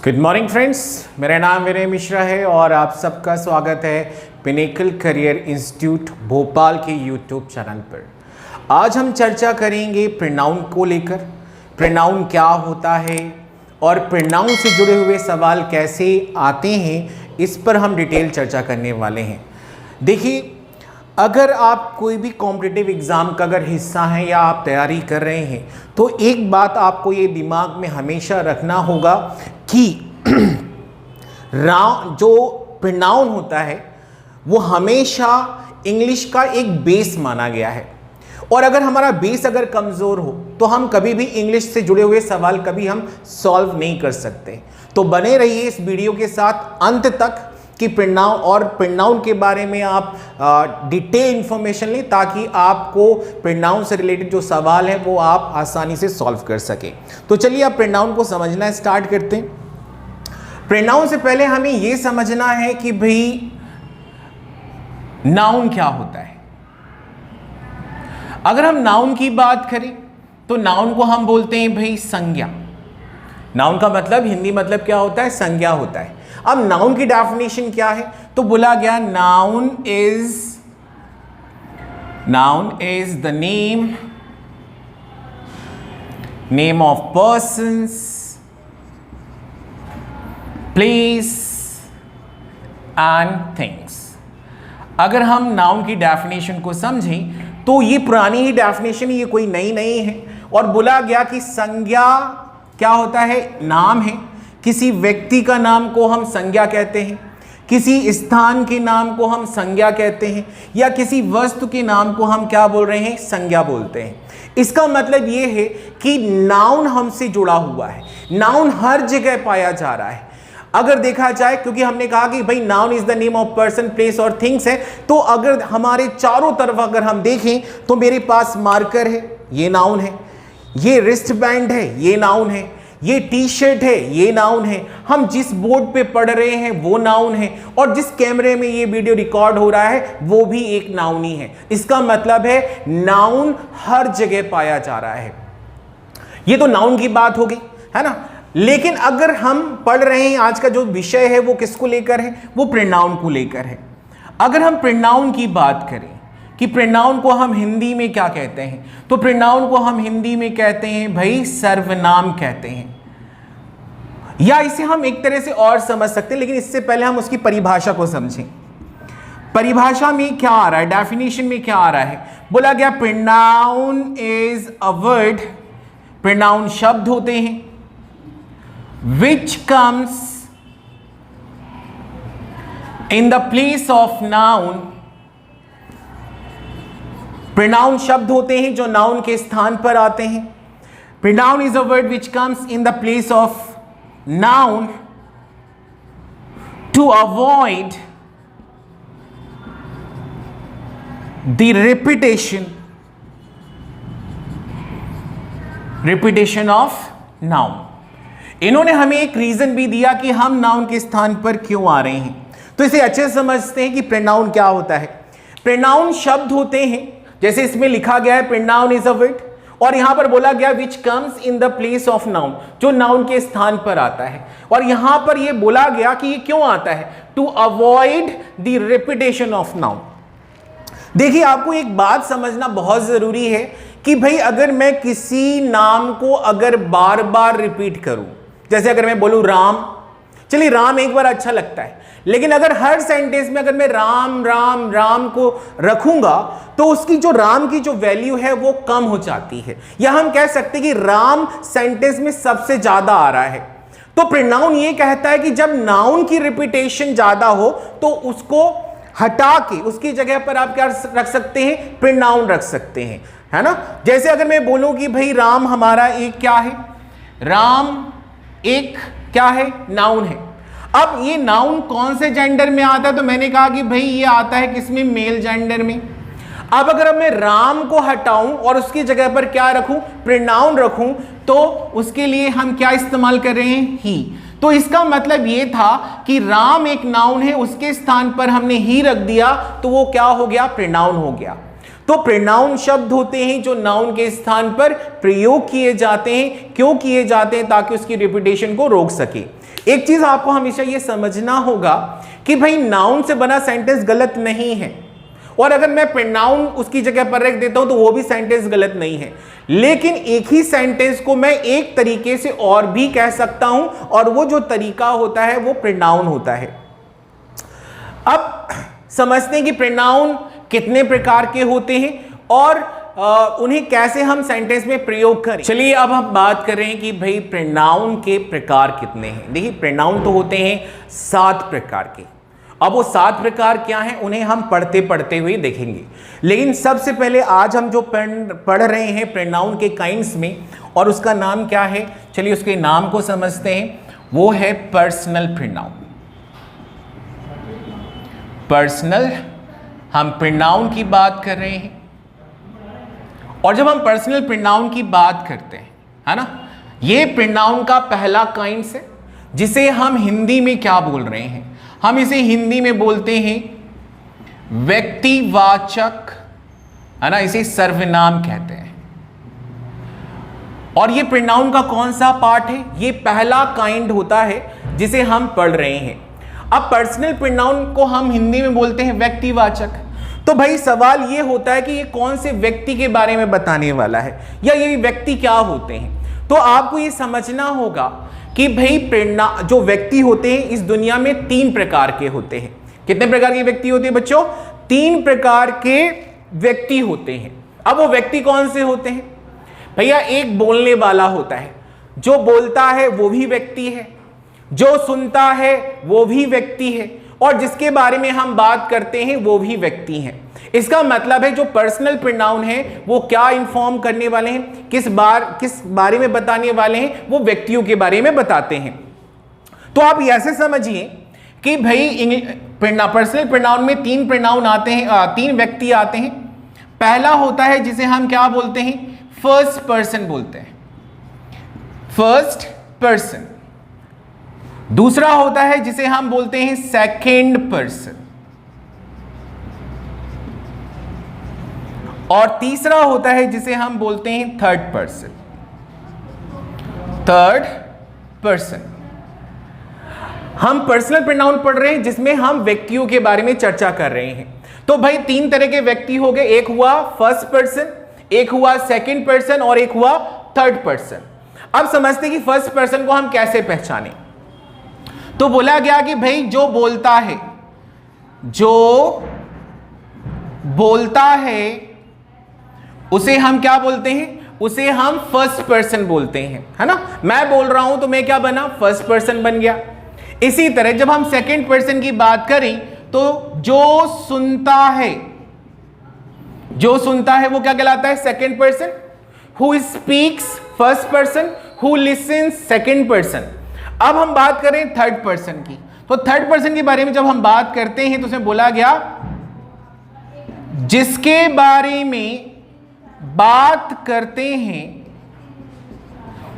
Good morning friends, मेरा नाम विनय मिश्रा है और आप सबका स्वागत है पिनेकल करियर इंस्टीट्यूट भोपाल के यूट्यूब चैनल पर। आज हम चर्चा करेंगे प्रोनाउन को लेकर। प्रोनाउन क्या होता है और प्रोनाउन से जुड़े हुए सवाल कैसे आते हैं, इस पर हम डिटेल चर्चा करने वाले हैं। देखिए, अगर आप कोई भी कॉम्पिटिटिव एग्ज़ाम का अगर हिस्सा हैं या आप तैयारी कर रहे हैं तो एक बात आपको ये दिमाग में हमेशा रखना होगा कि जो प्रोनाउन होता है वो हमेशा इंग्लिश का एक बेस माना गया है, और अगर हमारा बेस अगर कमज़ोर हो तो हम कभी भी इंग्लिश से जुड़े हुए सवाल कभी हम सॉल्व नहीं कर सकते। तो बने रहिए इस वीडियो के साथ अंत तक कि प्रोनाउन और प्रोनाउन के बारे में आप डिटेल इंफॉर्मेशन लें, ताकि आपको प्रोनाउन से रिलेटेड जो सवाल है वो आप आसानी से सॉल्व कर सकें। तो चलिए आप प्रोनाउन को समझना स्टार्ट करते हैं। प्रोनाउन से पहले हमें ये समझना है कि भाई नाउन क्या होता है। अगर हम नाउन की बात करें तो नाउन को हम बोलते हैं भाई संज्ञा। नाउन का मतलब हिंदी मतलब क्या होता है? संज्ञा होता है। अब नाउन की डेफिनेशन क्या है? तो बोला गया noun is the name of persons, place and things. अगर हम नाउन की डेफिनेशन को समझें तो ये पुरानी ही डेफिनेशन, ये कोई नई नहीं है। और बोला गया कि संज्ञा क्या होता है? नाम है। किसी व्यक्ति का नाम को हम संज्ञा कहते हैं, किसी स्थान के नाम को हम संज्ञा कहते हैं, या किसी वस्तु के नाम को हम क्या बोल रहे हैं? संज्ञा बोलते हैं। इसका मतलब ये है कि नाउन हमसे जुड़ा हुआ है, नाउन हर जगह पाया जा रहा है। अगर देखा जाए, क्योंकि हमने कहा कि भाई noun is the name of person, place और थिंग्स है, तो अगर हमारे चारों तरफ अगर हम देखें तो मेरे पास मार्कर है, ये नाउन है, ये रिस्ट बैंड है, ये नाउन है, ये टी शर्ट है, ये नाउन है, हम जिस बोर्ड पे पढ़ रहे हैं वो नाउन है, और जिस कैमरे में ये वीडियो रिकॉर्ड हो रहा है वो भी एक नाउन ही है। इसका मतलब है नाउन हर जगह पाया जा रहा है। ये तो नाउन की बात हो गई, है ना। लेकिन अगर हम पढ़ रहे हैं, आज का जो विषय है वो किसको लेकर है? वो प्रोनाउन को लेकर है। अगर हम प्रोनाउन की बात करें कि प्रोनाउन को हम हिंदी में क्या कहते हैं, तो प्रोनाउन को हम हिंदी में कहते हैं भाई सर्वनाम कहते हैं, या इसे हम एक तरह से और समझ सकते हैं, लेकिन इससे पहले हम उसकी परिभाषा को समझें। परिभाषा में क्या आ रहा है, डेफिनेशन में क्या आ रहा है? बोला गया pronoun is a word, pronoun शब्द होते हैं which comes in the place of noun। Pronoun शब्द होते हैं जो नाउन के स्थान पर आते हैं। Pronoun is a word which comes in the place of noun to avoid the repetition of noun। इन्होंने हमें एक रीजन भी दिया कि हम नाउन के स्थान पर क्यों आ रहे हैं। तो इसे अच्छे से समझते हैं कि प्रोनाउन क्या होता है। प्रोनाउन शब्द होते हैं, जैसे इसमें लिखा गया है प्रोनाउन इज अ वर्ड, और यहां पर बोला गया which comes in the place of noun, जो नाउन के स्थान पर आता है। और यहां पर यह बोला गया कि ये क्यों आता है? To avoid the repetition of noun. देखिए, आपको एक बात समझना बहुत जरूरी है कि भाई अगर मैं किसी नाम को अगर बार बार रिपीट करूं, जैसे अगर मैं बोलूं राम, चलिए राम एक बार अच्छा लगता है, लेकिन अगर हर सेंटेंस में अगर मैं राम राम राम को रखूंगा तो उसकी जो राम की जो वैल्यू है वो कम हो जाती है, या हम कह सकते हैं कि राम सेंटेंस में सबसे ज्यादा आ रहा है। तो प्रोनाउन ये कहता है कि जब नाउन की रिपीटेशन ज्यादा हो तो उसको हटा के उसकी जगह पर आप क्या रख सकते हैं? प्रोनाउन रख सकते हैं, है ना। जैसे अगर मैं बोलूं कि भाई राम हमारा एक क्या है? राम एक क्या है? नाउन है। अब ये नाउन कौन से जेंडर में आता है? तो मैंने कहा कि भाई ये आता है किसमें? मेल जेंडर में। अब अगर मैं राम को हटाऊं और उसकी जगह पर क्या रखूं? प्रोनाउन रखूं, तो उसके लिए हम क्या इस्तेमाल कर रहे हैं? ही। तो इसका मतलब ये था कि राम एक नाउन है, उसके स्थान पर हमने ही रख दिया तो वो क्या हो गया? प्रोनाउन हो गया। तो प्रोनाउन शब्द होते हैं जो नाउन के स्थान पर प्रयोग किए जाते हैं। क्यों किए जाते हैं? ताकि उसकी रिपीटेशन को रोक सके। एक चीज आपको हमेशा यह समझना होगा कि भाई नाउन से बना सेंटेंस गलत नहीं है, और अगर मैं प्रोनाउन उसकी जगह पर रख देता हूं तो वो भी सेंटेंस गलत नहीं है, लेकिन एक ही सेंटेंस को मैं एक तरीके से और भी कह सकता हूं, और वो जो तरीका होता है वो प्रोनाउन होता है। अब समझते हैं कि प्रोनाउन कितने प्रकार के होते हैं और उन्हें कैसे हम सेंटेंस में प्रयोग करें। चलिए अब हम बात कर रहे हैं कि भाई प्रोनाउन के प्रकार कितने हैं। देखिए प्रोनाउन तो होते हैं 7 प्रकार के। अब वो 7 प्रकार क्या हैं उन्हें हम पढ़ते पढ़ते हुए देखेंगे, लेकिन सबसे पहले आज हम जो पढ़ रहे हैं प्रोनाउन के काइंड्स में, और उसका नाम क्या है, चलिए उसके नाम को समझते हैं। वो है पर्सनल प्रोनाउन। पर्सनल, हम प्रोनाउन की बात कर रहे हैं, और जब हम पर्सनल प्रोनाउन की बात करते हैं, है ना, ये प्रोनाउन का पहला काइंड्स है, जिसे हम हिंदी में क्या बोल रहे हैं, हम इसे हिंदी में बोलते हैं व्यक्तिवाचक, है ना, इसे सर्वनाम कहते हैं। और ये प्रोनाउन का कौन सा पार्ट है? ये पहला काइंड होता है जिसे हम पढ़ रहे हैं। अब पर्सनल प्रोनाउन को हम हिंदी में बोलते हैं व्यक्तिवाचक। तो भाई सवाल ये होता है कि ये कौन से व्यक्ति के बारे में बताने वाला है, या ये व्यक्ति क्या होते हैं। तो आपको ये समझना होगा कि भाई जो व्यक्ति होते हैं इस दुनिया में 3 प्रकार के होते हैं। कितने प्रकार के व्यक्ति होते हैं बच्चों? 3 प्रकार के व्यक्ति होते हैं। अब वो व्यक्ति कौन से होते हैं? भैया एक बोलने वाला होता है, जो बोलता है वो भी व्यक्ति है, जो सुनता है वो भी व्यक्ति है, और जिसके बारे में हम बात करते हैं वो भी व्यक्ति हैं। इसका मतलब है जो पर्सनल प्रोनाउन है वो क्या इन्फॉर्म करने वाले हैं, किस बारे में बताने वाले हैं, वो व्यक्तियों के बारे में बताते हैं। तो आप ऐसे समझिए कि भाई पर्सनल प्रोनाउन में 3 प्रोनाउन आते हैं, 3 व्यक्ति आते हैं। पहला होता है जिसे हम क्या बोलते हैं? फर्स्ट पर्सन बोलते हैं, फर्स्ट पर्सन। दूसरा होता है जिसे हम बोलते हैं सेकंड पर्सन, और तीसरा होता है जिसे हम बोलते हैं थर्ड पर्सन। Third person. हम पर्सनल प्रोनाउन पढ़ रहे हैं जिसमें हम व्यक्तियों के बारे में चर्चा कर रहे हैं। तो भाई 3 तरह के व्यक्ति हो गए, एक हुआ फर्स्ट पर्सन, एक हुआ सेकंड पर्सन, और एक हुआ थर्ड पर्सन। अब समझते हैं कि फर्स्ट पर्सन को हम कैसे पहचाने। तो बोला गया कि भाई जो बोलता है उसे हम क्या बोलते हैं? उसे हम फर्स्ट पर्सन बोलते हैं, है ना। मैं बोल रहा हूं तो मैं क्या बना? फर्स्ट पर्सन बन गया। इसी तरह जब हम सेकंड पर्सन की बात करें तो जो सुनता है वो क्या कहलाता है? Second person. Who speaks first person, who lessons second person. अब हम बात करें थर्ड पर्सन की। तो थर्ड पर्सन के बारे में जब हम बात करते हैं तो उसमें बोला गया जिसके बारे में बात करते हैं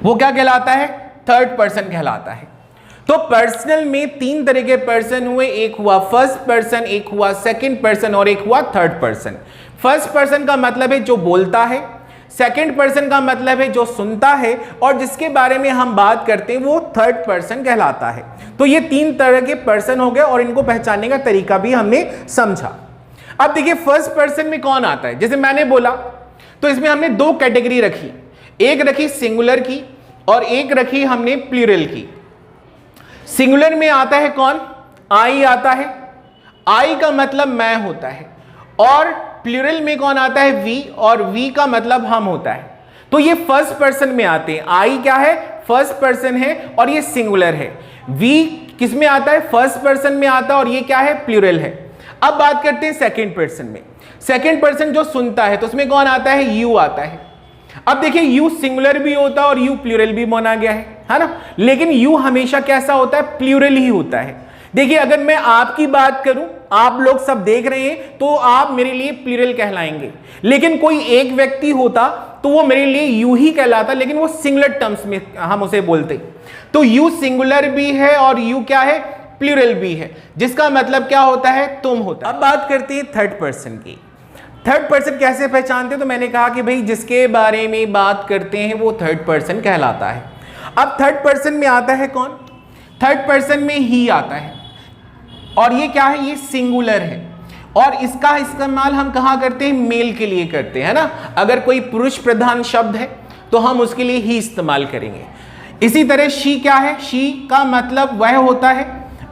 वो क्या कहलाता है? थर्ड पर्सन कहलाता है। तो पर्सनल में 3 तरह के पर्सन हुए, एक हुआ फर्स्ट पर्सन, एक हुआ सेकंड पर्सन, और एक हुआ थर्ड पर्सन। फर्स्ट पर्सन का मतलब है जो बोलता है, सेकंड पर्सन का मतलब है जो सुनता है, और जिसके बारे में हम बात करते हैं वो थर्ड पर्सन कहलाता है। तो ये 3 तरह के पर्सन हो गए, और इनको पहचानने का तरीका भी हमने समझा। अब देखिए फर्स्ट पर्सन में कौन आता है? जैसे मैंने बोला तो इसमें हमने 2 कैटेगरी रखी, एक रखी सिंगुलर की और एक रखी हमने प्लूरल की। सिंगुलर में आता है कौन? आई आता है, आई का मतलब मैं होता है, और प्लूरल में कौन आता है? वी, और वी का मतलब हम होता है। तो ये फर्स्ट पर्सन में आते हैं। आई क्या है? फर्स्ट पर्सन है, और ये सिंगुलर है। वी किस में आता है? फर्स्ट पर्सन में आता है, और ये क्या है? प्लूरल है। अब बात करते हैं सेकंड पर्सन में। सेकंड पर्सन जो सुनता है तो उसमें कौन आता है? यू आता है। अब देखिए यू सिंगुलर भी होता है और यू प्लूरल भी माना गया है ना, लेकिन यू हमेशा कैसा होता है? प्लूरल ही होता है। देखिए अगर मैं आपकी बात करूं, आप लोग सब देख रहे हैं, तो आप मेरे लिए प्लूरल कहलाएंगे, लेकिन कोई एक व्यक्ति होता तो वो मेरे लिए यू ही कहलाता, लेकिन वो सिंगुलर टर्म्स में हम उसे बोलते। तो यू सिंगुलर भी है और यू क्या है? प्लूरल भी है, जिसका मतलब क्या होता है? तुम होता है। अब बात करते हैं थर्ड पर्सन की। थर्ड पर्सन कैसे पहचानते हैं? तो मैंने कहा कि भाई जिसके बारे में बात करते हैं वो थर्ड पर्सन कहलाता है। अब थर्ड पर्सन में आता है कौन? थर्ड पर्सन में ही आता है, और ये क्या है? ये सिंगुलर है, और इसका इस्तेमाल हम कहाँ करते हैं? मेल के लिए करते हैं ना। अगर कोई पुरुष प्रधान शब्द है तो हम उसके लिए ही इस्तेमाल करेंगे। इसी तरह शी क्या है? शी का मतलब वह होता है,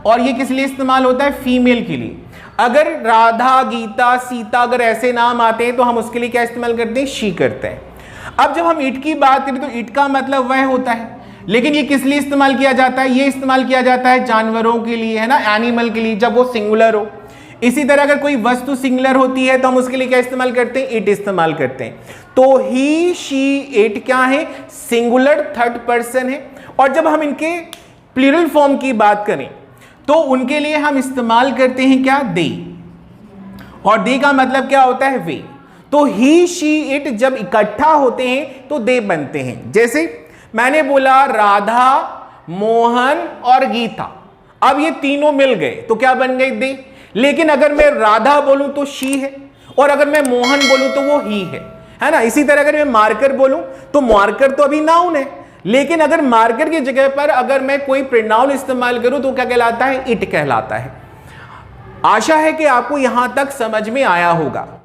और ये किस लिए इस्तेमाल होता है? फीमेल के लिए। अगर राधा, गीता, सीता अगर ऐसे नाम आते हैं तो हम उसके लिए क्या इस्तेमाल करते हैं? शी करते हैं। अब जब हम इट की बात करें तो इट का मतलब वह होता है, लेकिन ये किस लिए इस्तेमाल किया जाता है? ये इस्तेमाल किया जाता है जानवरों के लिए, है ना, एनिमल के लिए, जब वो सिंगुलर हो। इसी तरह अगर कोई वस्तु सिंगुलर होती है तो हम उसके लिए क्या इस्तेमाल करते हैं? इट इस्तेमाल करते हैं। तो ही, शी, इट क्या है? सिंगुलर थर्ड पर्सन है। और जब हम इनके प्लूरल फॉर्म की बात करें तो उनके लिए हम इस्तेमाल करते हैं क्या? दे। और दे का मतलब क्या होता है? वे। तो ही, शी, इट जब इकट्ठा होते हैं तो दे बनते हैं। जैसे मैंने बोला राधा, मोहन और गीता, अब ये तीनों मिल गए तो क्या बन गए? दे। लेकिन अगर मैं राधा बोलूं तो शी है, और अगर मैं मोहन बोलूं तो वो ही है ना। इसी तरह अगर मैं मार्कर बोलूं तो मार्कर तो अभी नाउन है, लेकिन अगर मार्कर की जगह पर अगर मैं कोई प्रोनाउन इस्तेमाल करूं तो क्या कहलाता है? इट कहलाता है। आशा है कि आपको यहां तक समझ में आया होगा।